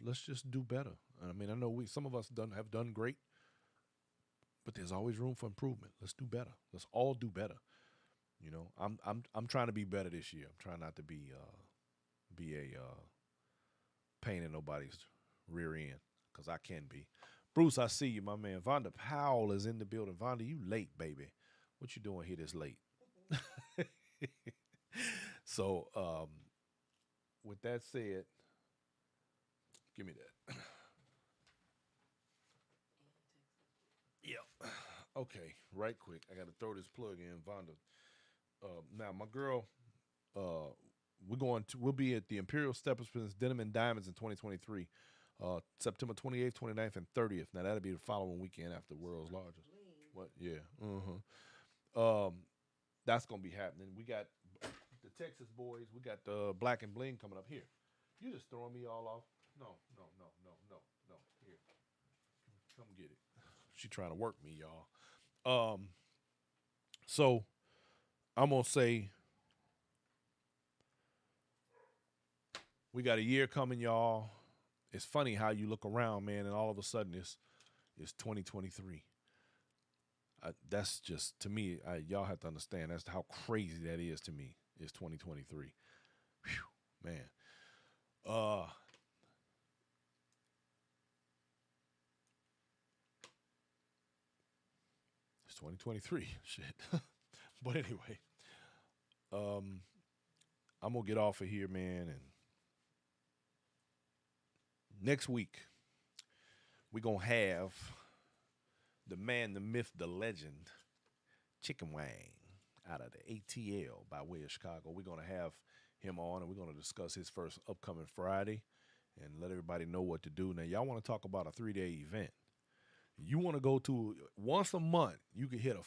do better. I mean, I know we some of us have done great, but there's always room for improvement. Let's do better. Let's all do better. I'm trying to be better this year. I'm trying not to be a pain in nobody's rear end because I can be. Bruce, I see you, my man. Vonda Powell is in the building. Vonda, you late, baby. What you doing here this late? So, with that said, give me that. Yeah. Okay, right quick. I got to throw this plug in, Vonda. Now, my girl, uh, we'll be at the Imperial Steppers Denim and Diamonds in 2023, September 28th, 29th, and 30th. Now that'll be the following weekend after World's Largest. What? Yeah. Um, that's gonna be happening. We got the Texas boys. We got the Black and Bling coming up here. You just throwing me all off. No, no, no, no, no, no. Here, come get it. She trying to work me, y'all. So I'm gonna say we got a year coming, y'all. It's funny how you look around, man, and all of a sudden it's 2023. That's just to me. Y'all have to understand that's how crazy that is to me. It's 2023. Whew, man. Uh, it's 2023. Shit. But anyway, um, I'm gonna get off of here, man, and next week we're gonna have the man, the myth, the legend, Chicken Wang out of the ATL by way of Chicago. We're gonna have him on and we're gonna discuss his first upcoming Friday and let everybody know what to do. Now y'all wanna talk about a 3-day event. You want to go to once a month, you can hit a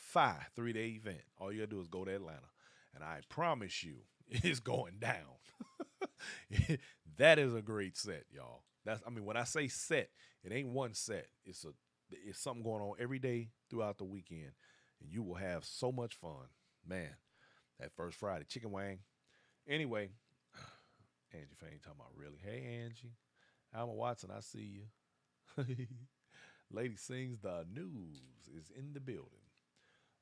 3-day event. All you gotta do is go to Atlanta. And I promise you, it's going down. That is a great set, y'all. When I say set, it ain't one set. It's something going on every day throughout the weekend, and you will have so much fun, man. That first Friday, Chicken Wang. Anyway, Angie Faye talking about really. Hey Angie, Alma Watson, I see you. Lady sings the news is in the building.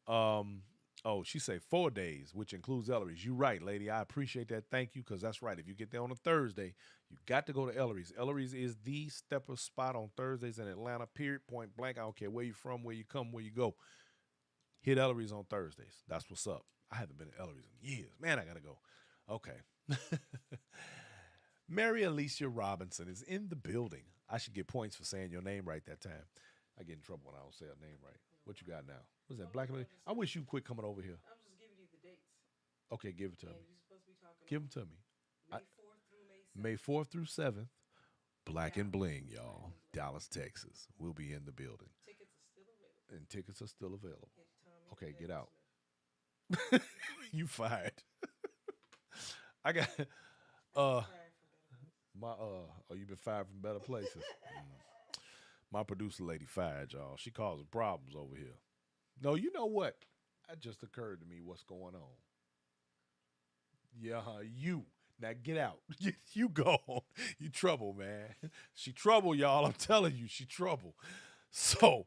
Um, oh, she say 4 days, which includes Ellery's. You right, lady. I appreciate that. Thank you, because that's right. If you get there on a Thursday, you got to go to Ellery's. Ellery's is the stepper spot on Thursdays in Atlanta. Period. Point blank. I don't care where you from, where you come, where you go. Hit Ellery's on Thursdays. That's what's up. I haven't been to Ellery's in years. Man, I gotta go. Okay. Mary Alicia Robinson is in the building. I should get points for saying your name right that time. I get in trouble when I don't say a name right. What you got now? What's that? Black and White? I wish you quit coming over here. I'm just giving you the dates. Okay, give it to And me. you're supposed to be talking Give on them to me. I, May 4th through May 7th. May 4th through 7th, Black and Dallas. Bling, Black y'all. and Bling. Dallas, Texas. We'll be in the building. Tickets are still available. And tickets are still available. Hit Tommy Okay, get Neville out. Smith. You fired. I got Fired from better places. you've been fired from better places. My producer lady fired, y'all. She causing problems over here. No, you know what? That just occurred to me what's going on. Yeah, you. Now get out. You go. You trouble, man. She trouble, y'all. I'm telling you, she trouble. So,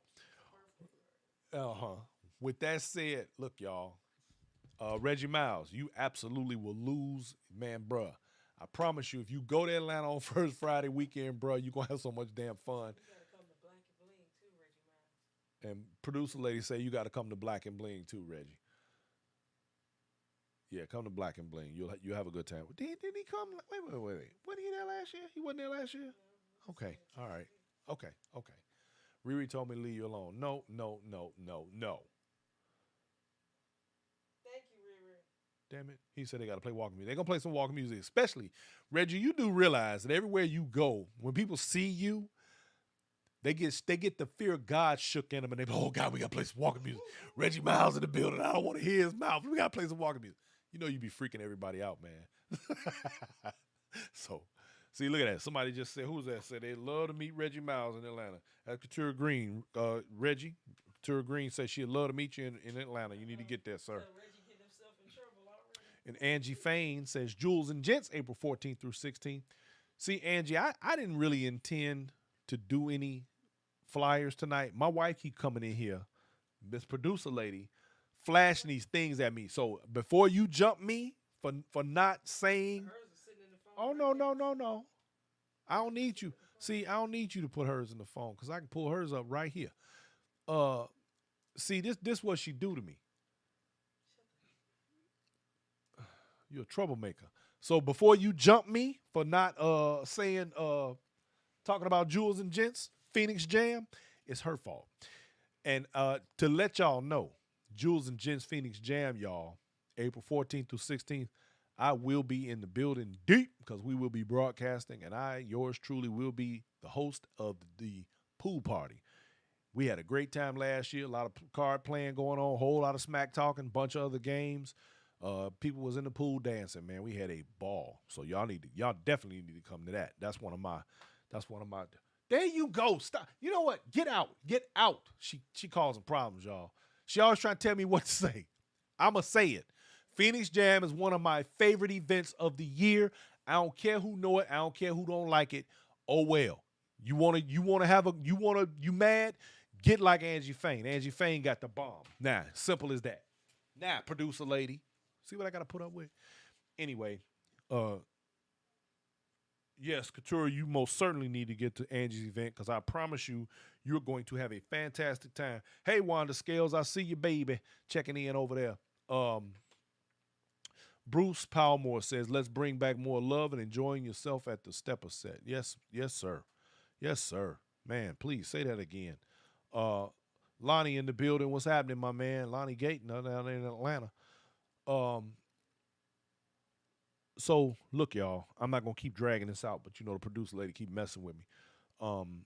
uh-huh. With that said, look, y'all. Reggie Miles, you absolutely will lose, man, bruh. I promise you, if you go to Atlanta on first Friday weekend, bruh, you're gonna have so much damn fun. You gotta come to Black and Bling too, Reggie Miles. And producer lady say you got to come to Black and Bling too, Reggie. Yeah, come to Black and Bling. You'll have a good time. Did he come? Wait. Wasn't he there last year? He wasn't there last year. Okay, all right. Okay. Riri told me to leave you alone. No. Damn it. He said they got to play walking music. They're going to play some walking music, especially, Reggie, you do realize that everywhere you go, when people see you, they get the fear of God shook in them, and they go, oh, God, we got to play some walking music. Reggie Miles in the building. I don't want to hear his mouth. We got to play some walking music. You know you be freaking everybody out, man. So, see, look at that. Somebody just said, who was that? Said they love to meet Reggie Miles in Atlanta. That's Katura Green. Reggie, Katura Green says she'd love to meet you in Atlanta. You need to get there, sir. Reggie getting himself in trouble already. And Angie Fain says Jules and Gents, April 14th through 16th. See, Angie, I didn't really intend to do any flyers tonight. My wife keep coming in here, this producer lady, flashing these things at me. So before you jump me for not saying, Hers is sitting in the phone. oh right no, there. no, no, no. I don't need you. See, I don't need you to put hers in the phone because I can pull hers up right here. Uh see, this what she do to me. You're a troublemaker. So before you jump me for not saying talking about Jules and Gents, Phoenix Jam, it's her fault. And to let y'all know, Jules and Gents Phoenix Jam, y'all, April 14th through 16th, I will be in the building deep because we will be broadcasting, and I, yours truly, will be the host of the pool party. We had a great time last year. A lot of card playing going on, a whole lot of smack talking, bunch of other games. People was in the pool dancing. Man, we had a ball. So y'all definitely need to come to that. That's one of my. There you go. Stop. You know what? Get out. Get out. She causing problems, y'all. She always trying to tell me what to say. I'ma say it. Phoenix Jam is one of my favorite events of the year. I don't care who know it. I don't care who don't like it. Oh well. You mad? Get like Angie Fain. Angie Fain got the bomb. Nah, simple as that. Nah, producer lady. See what I gotta put up with? Anyway, uh, yes, Couture, you most certainly need to get to Angie's event because I promise you, you're going to have a fantastic time. Hey, Wanda Scales, I see you, baby, checking in over there. Bruce Palmore says, let's bring back more love and enjoying yourself at the stepper set. Yes, yes, sir. Yes, sir. Man, please say that again. Uh, Lonnie in the building. What's happening, my man? Lonnie Gayton down there in Atlanta. Um, so look, y'all, I'm not gonna keep dragging this out, but you know the producer lady keep messing with me. Um,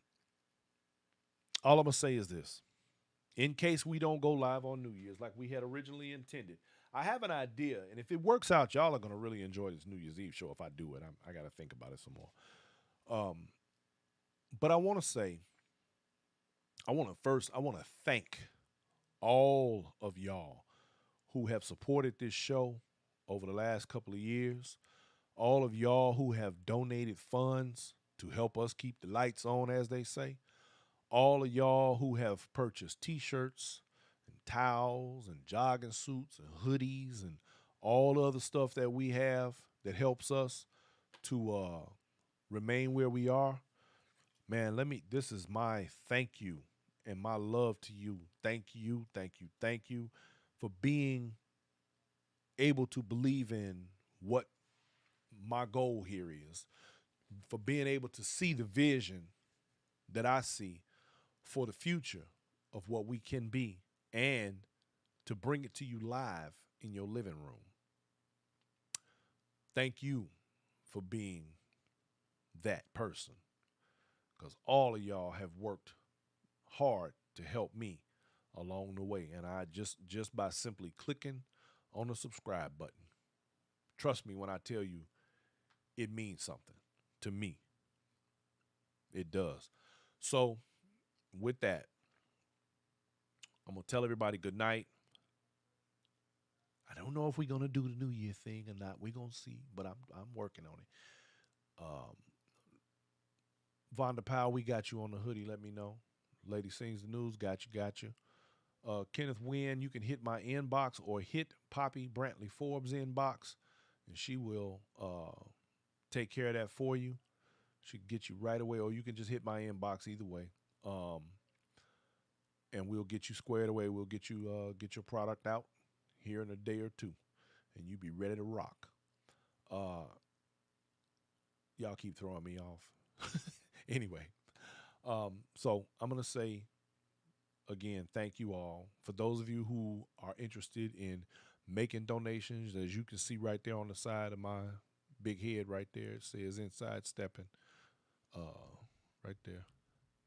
all I'm gonna say is this: in case we don't go live on New Year's like we had originally intended, I have an idea, and if it works out, y'all are gonna really enjoy this New Year's Eve show. If I do it, I gotta think about it some more. But I want to say, I want to thank all of y'all who have supported this show over the last couple of years. All of y'all who have donated funds to help us keep the lights on, as they say. All of y'all who have purchased t-shirts and towels and jogging suits and hoodies and all the other stuff that we have that helps us to remain where we are. Man, this is my thank you and my love to you. Thank you, thank you, thank you for being able to believe in what my goal here is, for being able to see the vision that I see for the future of what we can be and to bring it to you live in your living room. Thank you for being that person because all of y'all have worked hard to help me along the way, and I just by simply clicking on the subscribe button, trust me when I tell you it means something to me. It does. So with that, I'm gonna tell everybody good night. I don't know if we're gonna do the New Year thing or not. We're gonna see, but I'm working on it. Um, Vonda Powell, we got you on the hoodie. Let me know. Lady Sings the News, got you. Kenneth Wynn, you can hit my inbox or hit Poppy Brantley Forbes inbox, and she will take care of that for you. She can get you right away, or you can just hit my inbox either way. And we'll get you squared away. We'll get your product out here in a day or two, and you be ready to rock. Uh, y'all keep throwing me off. Anyway, so I'm gonna say again, thank you all. For those of you who are interested in making donations. As you can see right there on the side of my big head, right there, it says Inside Stepping. Right there,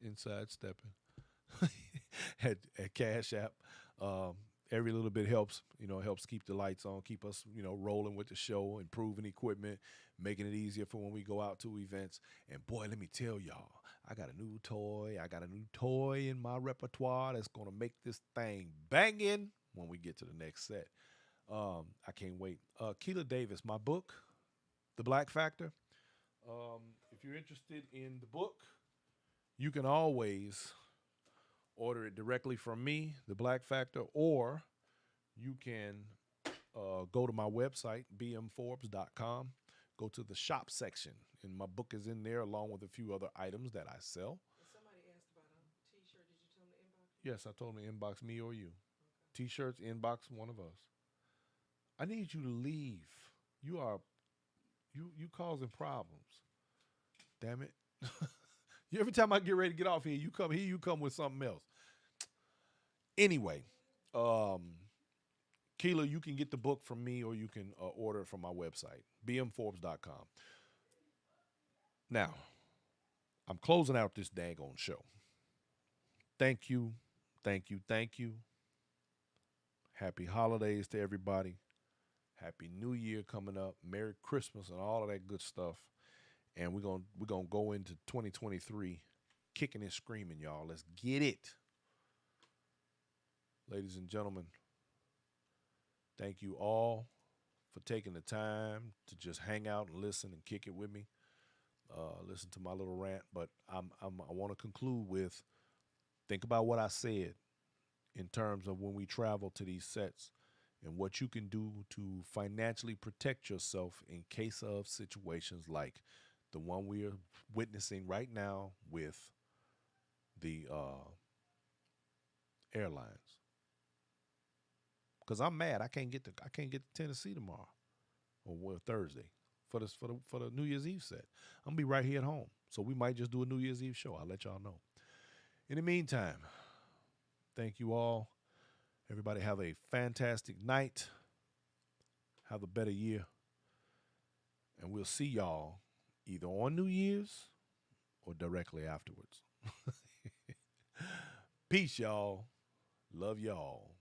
Inside Stepping at Cash App. Um, every little bit helps. Helps keep the lights on, keep us, rolling with the show, improving equipment, making it easier for when we go out to events. And boy, let me tell y'all, I got a new toy. I got a new toy in my repertoire that's gonna make this thing banging when we get to the next set. I can't wait. Keela Davis, my book, The Black Factor. If you're interested in the book, you can always order it directly from me, The Black Factor, or you can go to my website, bmforbes.com, go to the shop section, and my book is in there along with a few other items that I sell. And somebody asked about a T-shirt. Did you tell them to inbox me? Yes, I told them to inbox me or you. Okay. T shirts, inbox one of us. I need you to leave. You are you causing problems. Damn it. Every time I get ready to get off here, you come with something else. Anyway, um, Keela, you can get the book from me or you can order it from my website, bmforbes.com. Now, I'm closing out this daggone show. Thank you, thank you, thank you. Happy holidays to everybody. Happy New Year coming up. Merry Christmas and all of that good stuff. And we're gonna go into 2023 kicking and screaming, y'all. Let's get it. Ladies and gentlemen, thank you all for taking the time to just hang out and listen and kick it with me. Listen to my little rant, but I want to conclude with think about what I said in terms of when we travel to these sets and what you can do to financially protect yourself in case of situations like the one we are witnessing right now with the airlines. Because I'm mad, I can't get to Tennessee tomorrow or Thursday for the New Year's Eve set. I'm gonna be right here at home, so we might just do a New Year's Eve show. I'll let y'all know. In the meantime, thank you all. Everybody have a fantastic night. Have a better year. And we'll see y'all either on New Year's or directly afterwards. Peace, y'all. Love y'all.